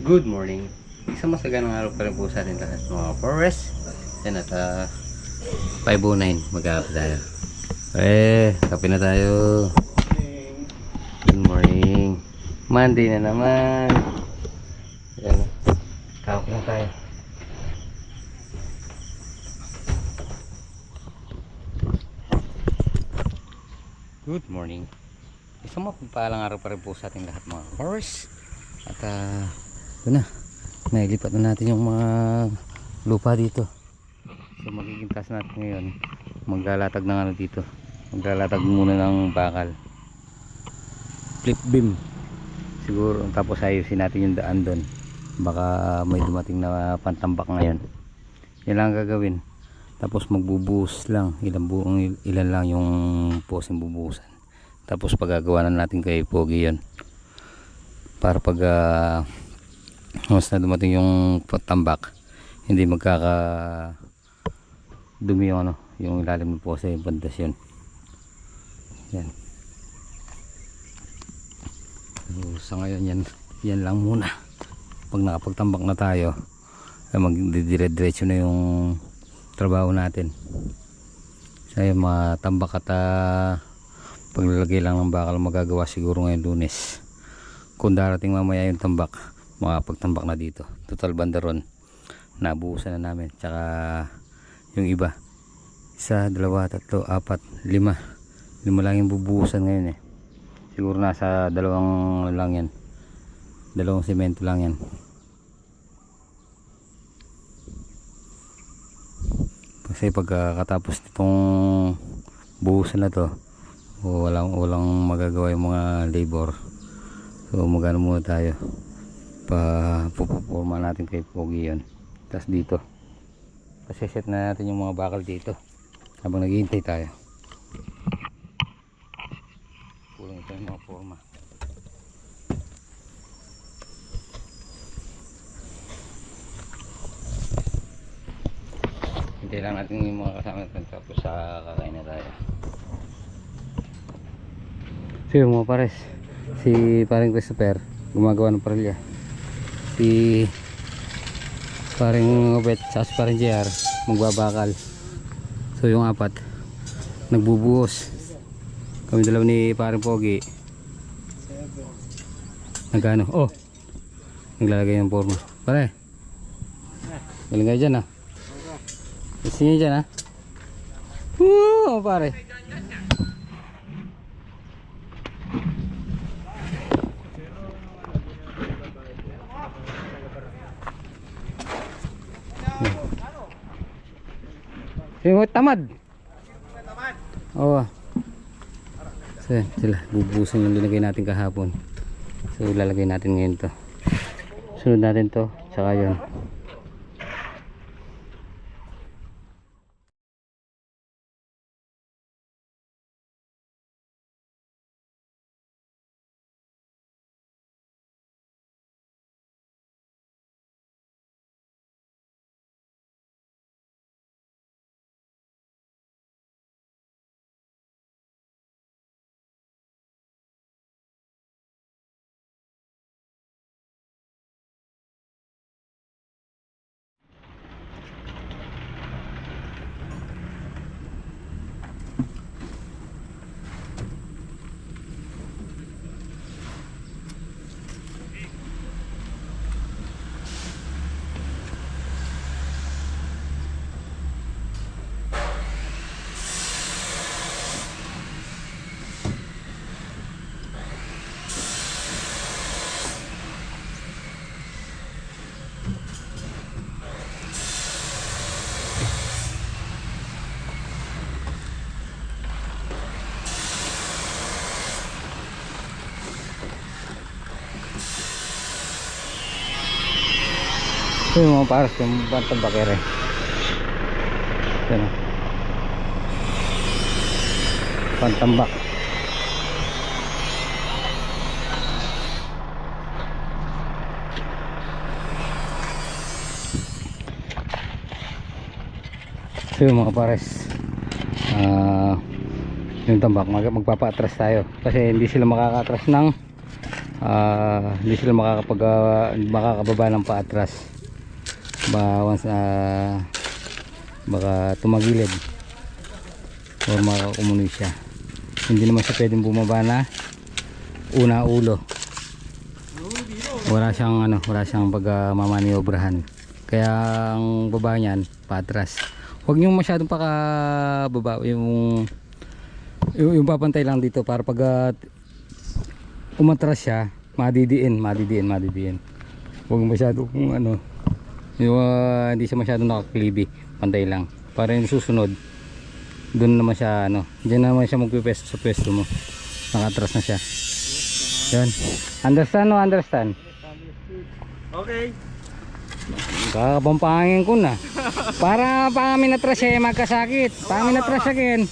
Good morning. Isang masaganang araw pa rin po sa atin lahat mga forest. Yan at 5:09 mag-aap tayo. Kape na tayo. Good morning. Monday na naman. Yan. Kape na tayo. Good morning. Isang mapagpalang araw pa rin po sa ating lahat mga forest. At ito na, nailipat na natin yung mga lupa dito. So magiging task natin ngayon, maglalatag ng ano dito, maglalatag muna ng bakal, flip beam siguro, tapos ayusin natin yung daan doon. Baka may dumating na pantambak ngayon. Yan lang gagawin. Tapos magbubuhos lang, ilan lang yung posing bubuhusan. Tapos pagagawa na natin kay Pogi yun, para pag mas na dumating yung tambak, hindi magkaka dumi yung ano, yung ilalim ng pose, bandas yun. Yan. So, sa ngayon yan lang muna. Pag nakapagtambak na tayo, magdidire-diretso na yung trabaho natin. So yung mga tambak at paglalagay lang ng bakal magagawa siguro ngayon Lunes. Kung darating mamaya yung tambak, makapagtambak na dito. Total bandaron nabuhusan na namin. Tsaka yung iba, 1, 2, 3, 4, 5 lang yung bubuhusan ngayon eh. Siguro nasa 2 lang yan, 2 semento lang yan. Kasi pagkatapos nitong buhusan na to, walang magagawa yung mga labor. So magano muna tayo, pupuporma natin kay Pogi yun. Tapos dito set na natin yung mga bakal dito habang naghihintay tayo. Kulang ito yung mga forma. Hintay lang natin yung mga kasama natin, tapos kakain na tayo. So yung mga pares, si paring Christopher gumagawa ng parilya, si paring Obet sa si paring JR magbabakal. So yung 4 nagbubuhos, kami dalawa ni paring Pogi nagano, naglalagay ng forma. Pare, galing kayo dyan gusto nyo dyan pare. Yung tamad. Oo. So, sila bubusan yung linagay natin kahapon. So ilalagay natin ngayon to. Sunod natin to, tsaka yun. Ito yung mga pares, yung bantang bakere. Yan pantambak. So yung mga pares, yung tambak magpapa-atras tayo kasi hindi sila makaka-atras ng hindi sila makakababa ng paatras once baka tumagilid or makakumunoy siya. Hindi naman siya pwedeng bumaba na una ulo, wala siyang pagmamaniobrahan, kaya ang baba niyan paatras. Huwag nyo masyadong pakababa, yung papantay lang dito para pag umatras siya madidiin. Huwag masyado kung hindi siya masyadong nakaklibi, pantay lang para yung susunod doon naman siya diyan naman siya magpipesto sa pwesto mo, nakatras na siya. Yan, understand? Okay. Kakapampangin ko na para kami natras siya magkasakit, kami natras again.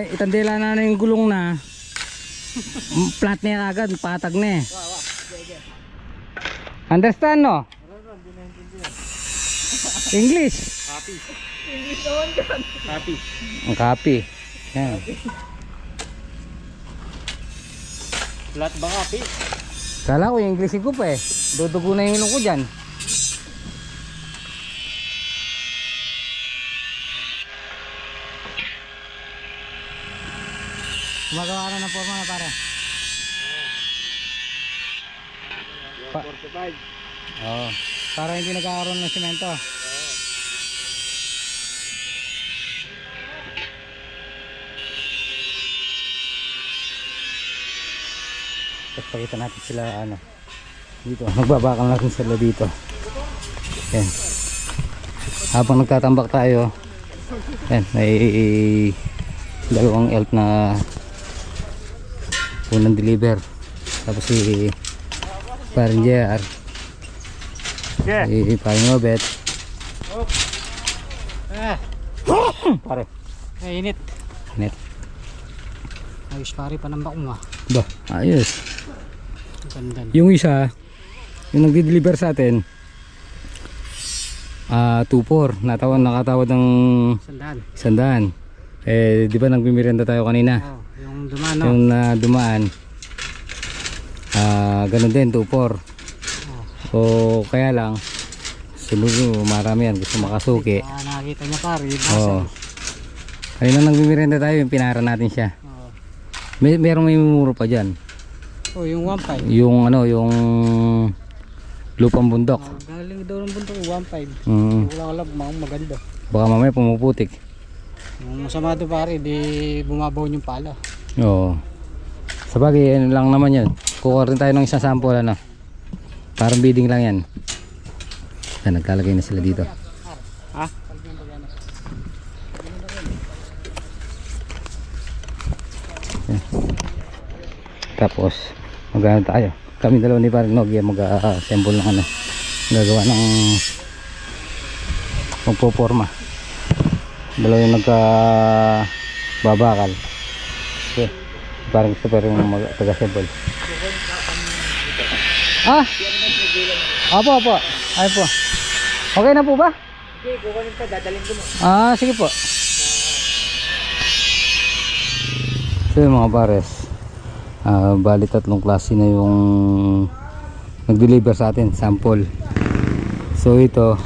Itandila na yung gulong na flat na agad, patag na. Understand no? English? Copy. English naman dyan. Copy. Ang copy. Yan. Flat ba copy? Kala ko yung English ko pa eh. Dudugo na yung ilong ko dyan. Gumagawa ka na ng forma na para. 45. Oo. Para hindi nagkakaroon ng semento. Tapos pakita natin sila dito. Magbabakal natin sila dito. Yan. Habang nagtatambak tayo, yan, may dalawang elf na unang deliver. Tapos si Paring JR, si Paring Obet. Pare, Init. init. Ayos pare, panambak mo ah. Ba, ayos. Ganda. Yung isa, yung nagdi-deliver sa atin, 2-4, nakatawad ng Sandaan. 100. Di ba nagbimirenda tayo kanina? Oh, yung dumaan no? Yung dumaan, ganun din, 2-4. O kaya lang, sunod marami yan, gusto makasuki. Nakakita niya pare, Oo. Kanina nagbimirenda tayo, yung pinara natin siya. Oh. Merong may mumuro pa dyan. Oh, yung 1.5. Yung yung lupang bundok. Galing daw ng bundok, 1.5. Wala maganda. Baka mamaya pumuputik. Yung masama doon pare, di bumabaw yung pala. Oo. Sabagay, ano lang naman yun. Kukuha rin tayo ng isang sample Parang bidding lang yan. Naglalagay na sila dito. Ha? Yan. Tapos magano tayo. Kami dalawa ni Paring Nogia mag-assemble ng gagawa ng magpoporma. Dalawa yung babakal. Okay. Parang gusto pa rin mag-assemble. Opo. Ay po. Okay na po ba? Okay, kukunin pa, dadalhin ko mo. Sige po. So yung mga pares, bali 3 klase na yung nag-deliver sa atin, sample. So ito,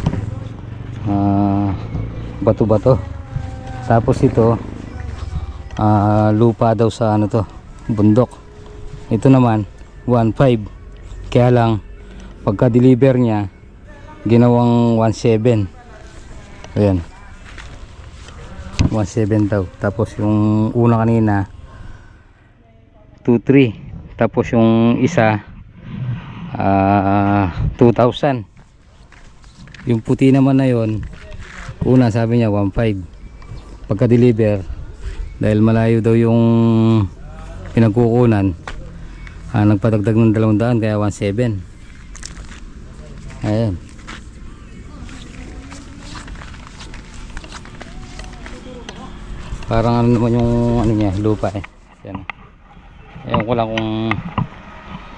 bato-bato. Tapos ito, lupa daw sa bundok. Ito naman 1.5. Kaya lang pagka deliver niya ginawang 1.7. Ayan, 1.7 daw. Tapos yung una kanina 2.3. Tapos yung isa 2,000. Yung puti naman na yon, una sabi niya 1.5. pagka deliver, dahil malayo daw yung pinagkukunan, nagpadagdag ng 200, kaya 1.7. Ayan. Parang naman yung niya, lupa Ayan. Ewan ko lang kung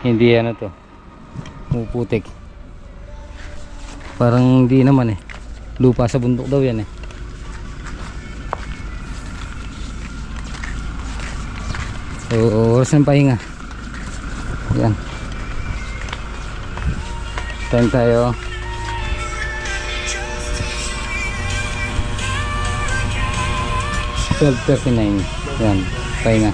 hindi to puputik. Parang hindi naman lupa sa bundok daw yan So, oras ng pahinga. Yan. Time tayo. $12:39. Yan. Pahinga.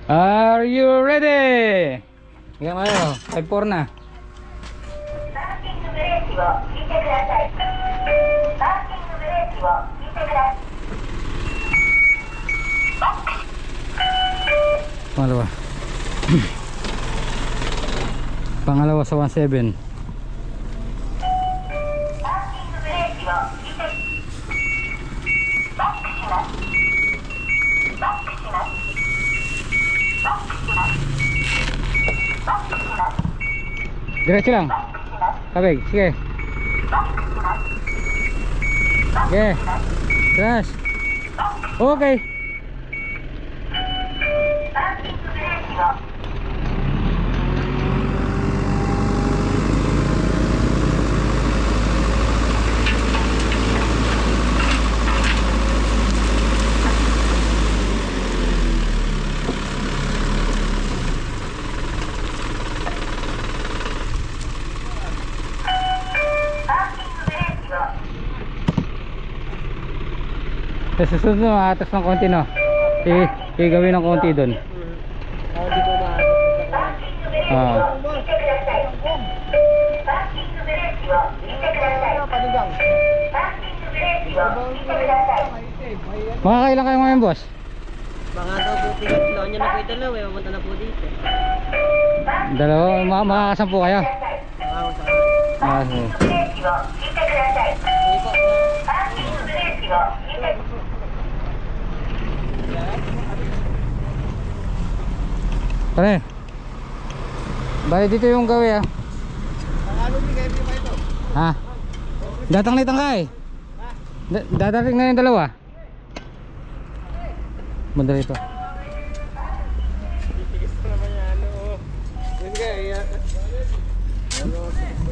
Are you ready? Hanggang kayo. 5-4 na. Pangalawa. Pangalawa sa 17. Diretso lang. Kabig, sige. Sige. Terus. Okay. Sa susunod no, atas ng konti no. Gawin ng konti doon. Makakailan kayo ngayon, boss? Baka daw po pinaglaw niya na po yung dalawa, mapunta na po dito. Dalawa, makakasampu kayo? Ako sa Sige. Pare, bali dito yung gawi ah. Ha? Datang-litang ka eh. Dadating na yung dalawa. Banda rito.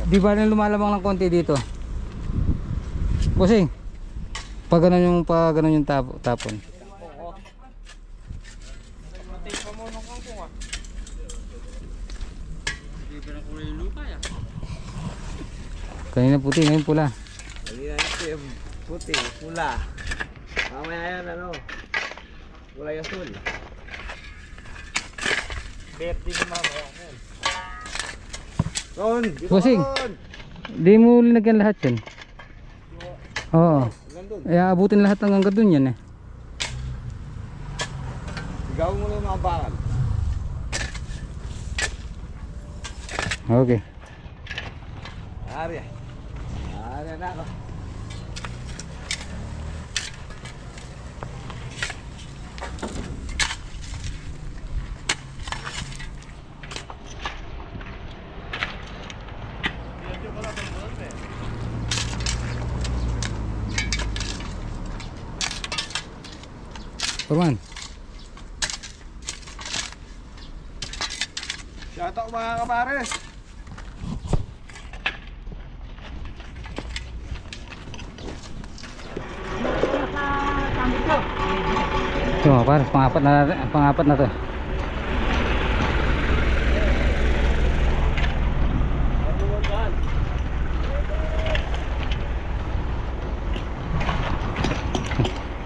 Di ba rin lumalamang ng konti dito? Bossing, pag ganun yung tapon. Kanina puti, ngayon pula. Kanina yung puti, pula. Mamaya yan ano, kulay asul. Birthday ni mama yan. Ron! Bossing, di mo linagyan lahat yan. Oo. Eh, abutin lahat hanggang doon yan eh. Sigaw mo na yung mga bakal. Okay. Ari na ako. Forman. Shout out mga kapares. Ito mga pares, pangapat na to.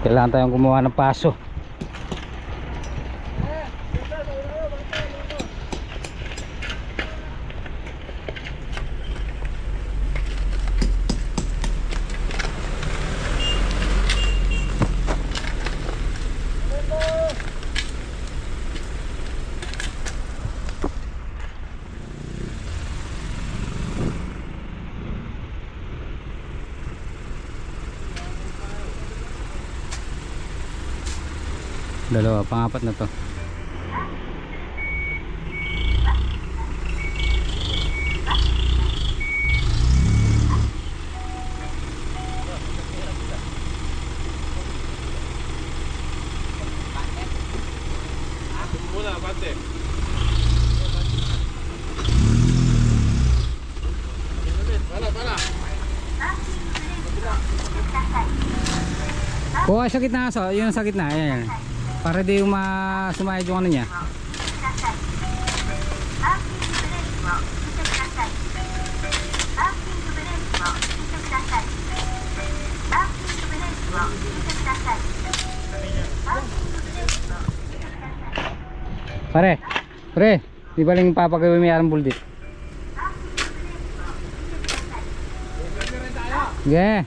Kailangan tayong gumawa ng paso. Dalawa, pangapat na to. Muna, bate. Pala. Kuha sa gitna, so, yun sa gitna, ayan. Para di yung sumayad yung ano niya. Pre, di baling papagawin may arang buldit. Yeah.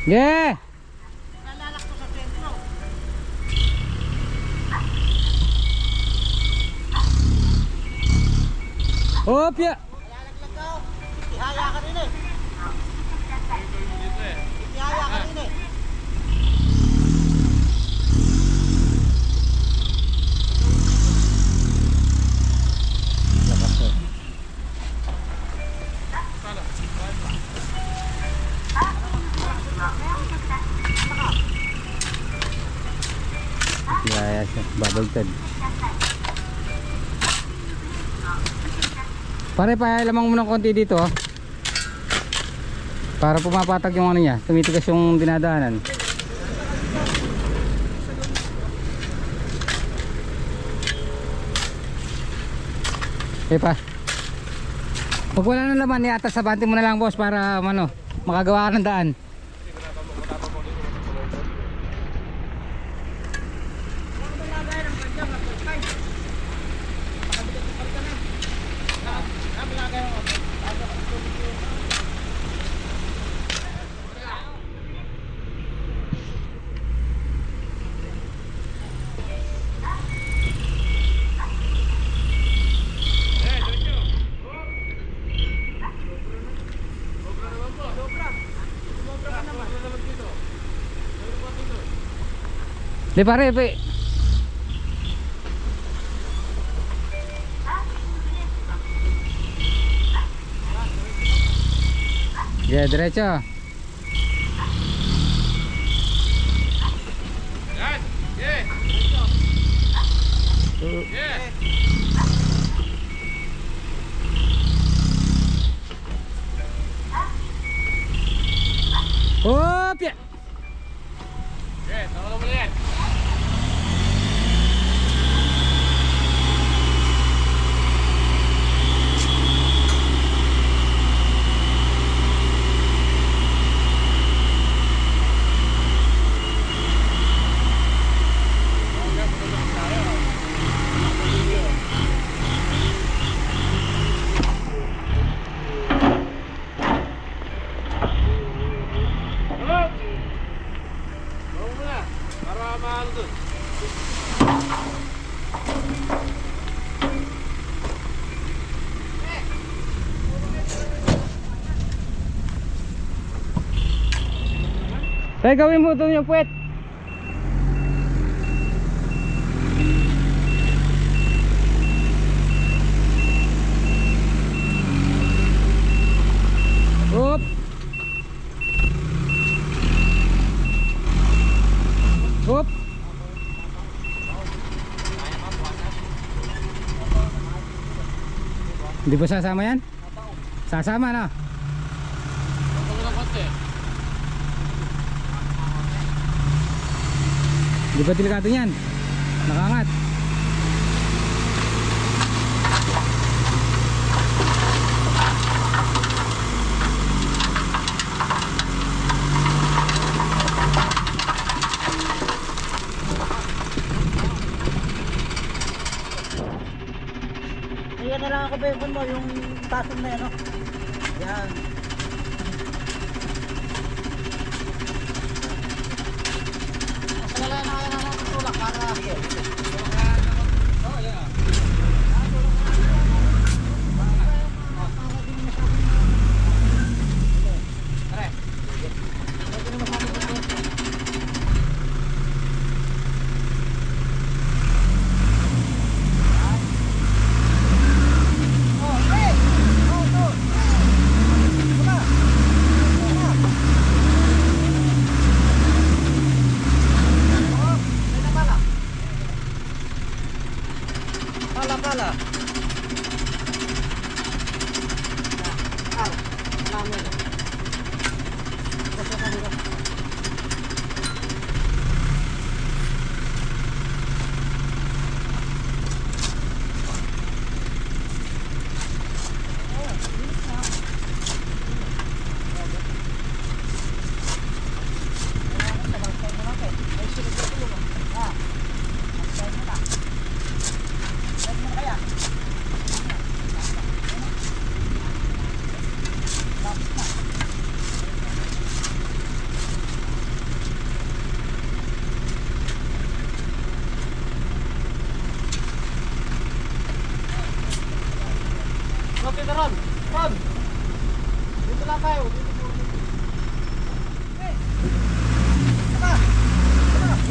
Yeah. Opya. Ihaya ka rin eh. Ihaya ka rin eh. Yeah, babagtad. Pare, lamang mo ng konti dito, oh. Para pumapatag yung ano niya, tumitigas yung dinadaanan. Pa. Pag wala nang laman, iatas sa bante mo na lang, boss, para ano, makagawa ka ng daan. Di pare, ya, derecho. Opya. Tay, gawin mo doon yung puwet. Up. Up. Hindi ba sasama yan? Sasama na. Di ba delikado yan? Nakangat. Iyan na lang ako bacon mo, yung tasong na yan, no? Yan. Wala na kaya naman tulak para pala. Okay na Ron. Ron. Dito lang tayo. Dito po. Okay. Tara. Tara. Tara. Tara.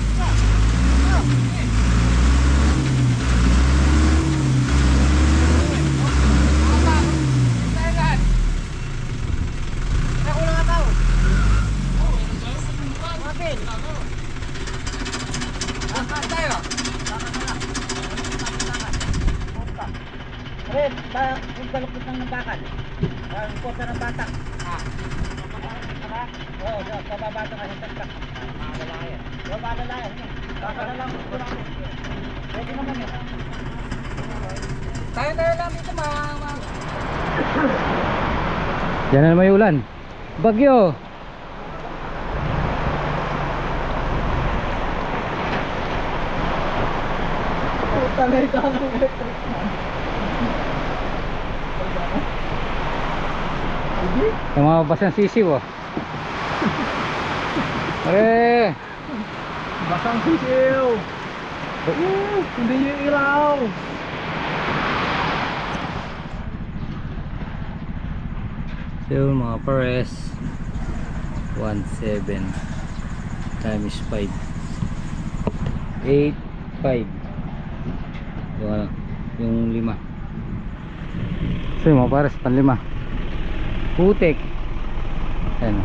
Red, kung balukot ng bakal. Kung sa ng batak. Oo, pababa ito kasi tagtak. Malalayan. Malalayan. Baka na lang. Pwede naman yun. Tayo lang dito Yan na naman yung ulan. Bagyo. Yung mga basang sisiw oh. Eh, Basang sisiw. Hindi yung ilaw. so mga pares 1.7 times 5 8.5 yung ano, yung 5 so yung mga pares pan 5 putik ayan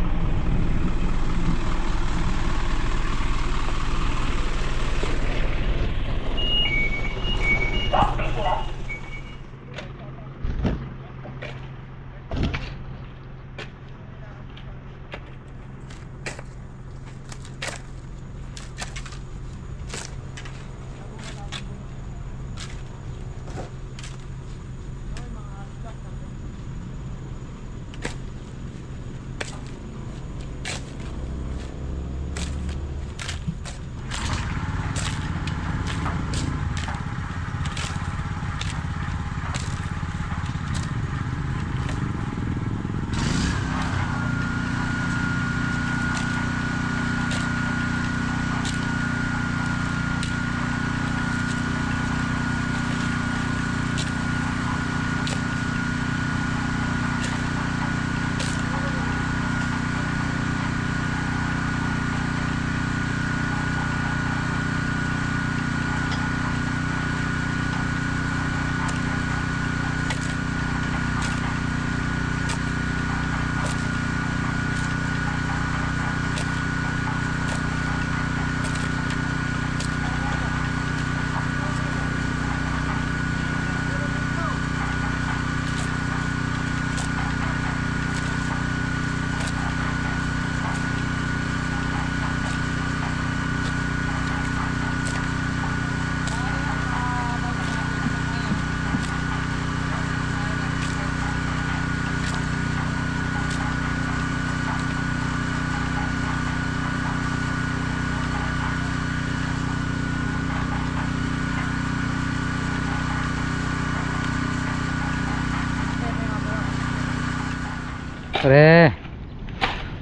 pre.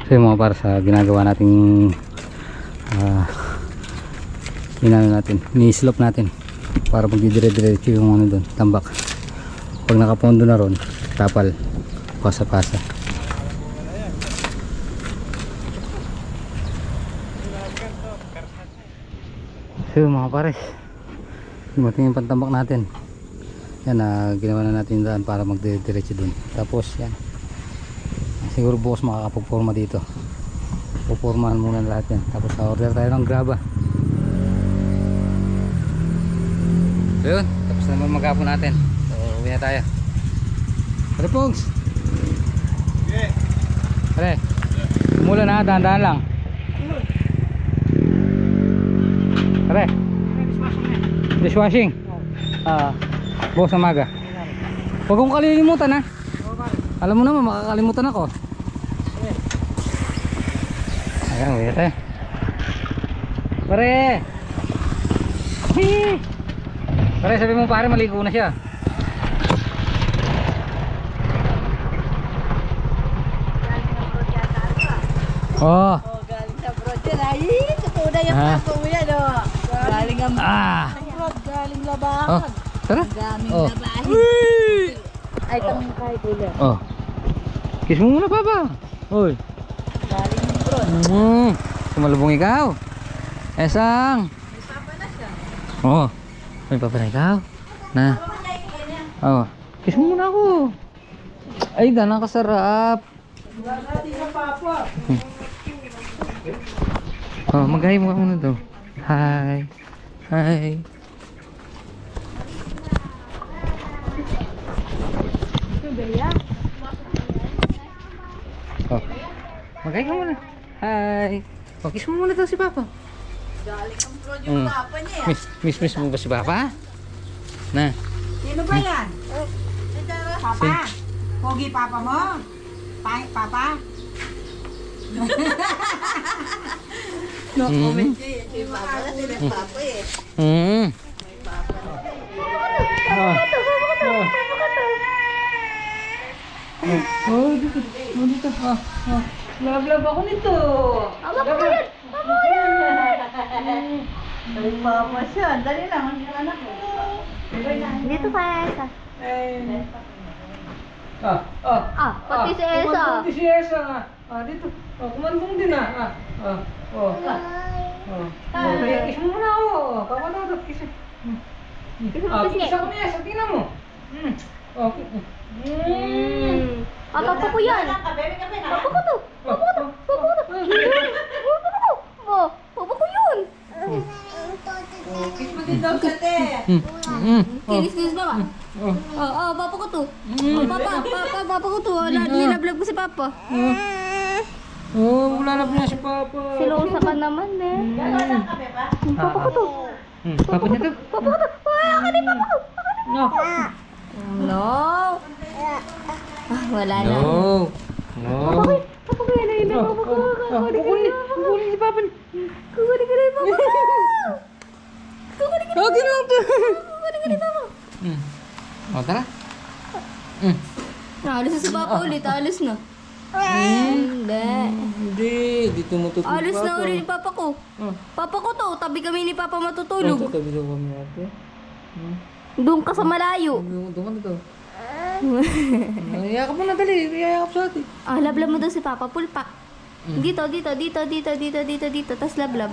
So yung mga para sa ginagawa nating ni-slope natin para magdidire-diretso yung ano doon, tambak. Pag nakapondo na ron, tapal, pasa-pasa. So mga pares, dumating yung pantambak natin. Yan, ginawa na natin daan para magdire-diretso doon. Tapos yan, siguro bukas makakapagporma dito. Pupormahan muna lahat yan. Tapos order tayo ng graba. So yun, tapos Tapos naman maghapon natin. So, uwi na tayo. Pare Pogs! Pare, umulan na, dahan-dahan lang. Pare, dishwashing. Bukas na maga. Huwag kong kalilimutan ha. Alam mo naman, makakalimutan ako. Ayan, uwi na tayo. Pare! Hee! Pare, sabi mo pare, maligo na siya. Oh. Galing sa brother. Ay, totoo na yung Ah. papa mo yan, oh. Galing ang brod, galing labahan. Oh, tara. Daming Oh. labahin. Ay, tamang kahit ulit. Oh. Kiss mo muna, papa. Hoy. Galing ang brod. Sumalubong ikaw. Esang. May papa na siya. Oh. May papa na ikaw. Na. Oh. Kiss mo muna ako. Ay, ganang kasarap. Oh, mag-hi mo muna daw. Hi. Hi. Oh. Mag-hi ka muna. Hi. Oh, kiss mo muna daw si Papa. Galing ang brod yung papa niya. Miss mo ba si Papa? Na. Sino ba yan? Papa? Pogi papa mo? Papa? No comment siya. Si papa na sila papa eh. Mm. Oh. Oh, dito. Oh, dito. Oh. Love ako nito. Papa ko yan! Papa ko yan! Ay, papa siya. Dali lang, ang anak ko. Dito kaya Esa. Pati si Esa. Kumandong din si Esa nga. Dito. Kumandong din ah. Kiss mo muna ako. Kakalado. Kiss. Kiss mo kasi. Kiss ako ni Esa. Tingnan mo. Okay. Papa ko yan. Papa ko to. Papa ko to. Papa ko to. Papa ko to. Papa ko yun. Kiss mo din daw siya, te. Kinis na ba? Papa ko to. Papa ko to. Nilablog ko si Papa. Oh, wala na po na si Papa. Silosa ka naman eh. Papa ko to. Papa niya to. Papa ko to. Ako ni Papa ko. No. No. Wala na. No. No. Papa ko yan. Papa ko. Kukunin si Papa. Kukunin ka na yung Papa ko. Kukunin ka na. Okay lang to. Kukunin ka na yung Papa. O, tara. Alis na si Papa ulit. Alis na. Hindi. Hindi. Dito mo tutulog Alis na ulit ni Papa ko. Papa ko to. Tabi kami ni Papa matutulog. Tabi daw kami natin. Doon ka sa malayo. Doon ka na daw. Iyakap mo na dali. Iyakap sa atin. Lablab mo daw si Papa. Pulpak. Dito. Tapos lablab.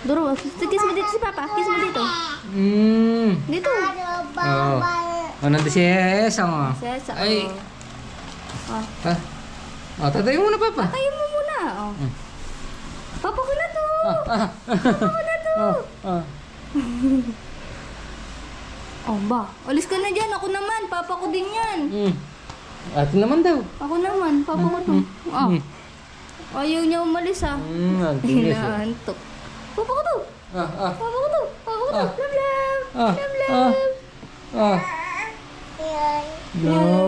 Duro. Kiss mo dito si Papa. Kiss mo dito. Dito. Oo. Nandun si Esa mo. Sesa. Ay. Tatayo mo na, Papa. Tayo mo muna. Papa ko na to. Papa ko na to. Ba? Alis ka na dyan. Ako naman. Papa ko din yan. Atin naman daw. Ako naman. Papa ko to. Ayaw niya umalis ah. Hinahantok. Papa ko to. Papa ko to. Papa ko to. Love. No.